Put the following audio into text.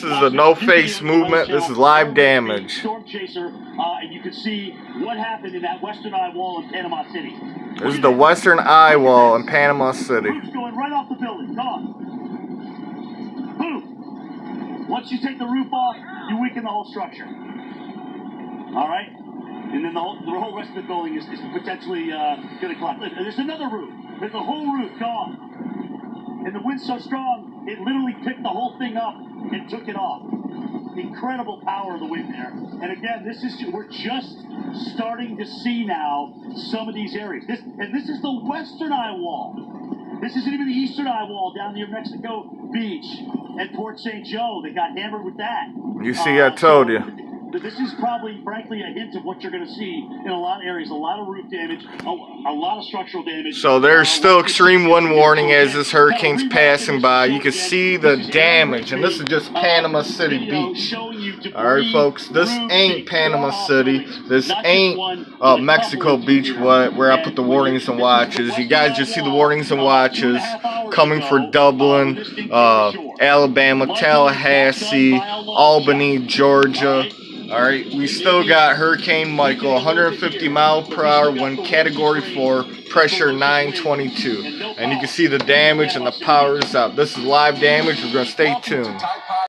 This is the no face movement. This is live damage. Storm chaser, and you can see what happened in that western eye wall in Panama City. This is the western eye wall in Panama City. Roof's going right off the building. Come on. Boom. Once you take the roof off, you weaken the whole structure. All right? And then the whole rest of the building is potentially going to collapse. There's another roof. There's the whole roof gone. And the wind's so strong, it literally picked the whole thing up and took it off. Incredible power of the wind there. And again, we're just starting to see now some of these areas. This is the western eye wall. This isn't even the eastern eye wall down near Mexico Beach and Port St. Joe. They got hammered with that. You see, I told you. This is probably, frankly, a hint of what you're going to see in a lot of areas. A lot of roof damage, a lot of structural damage. So there's still extreme wind warning as this hurricane's passing by. You can see the damage, and this is just Panama City Beach. Alright, folks, this ain't Panama City. This ain't Mexico Beach where I put the warnings and watches. You guys just see the warnings and watches coming for Dublin, Alabama, Tallahassee, Albany, Georgia. Alright, we still got Hurricane Michael, 150 mph, wind category 4, pressure 922. And you can see the damage and the power is out. This is live damage. We're going to stay tuned.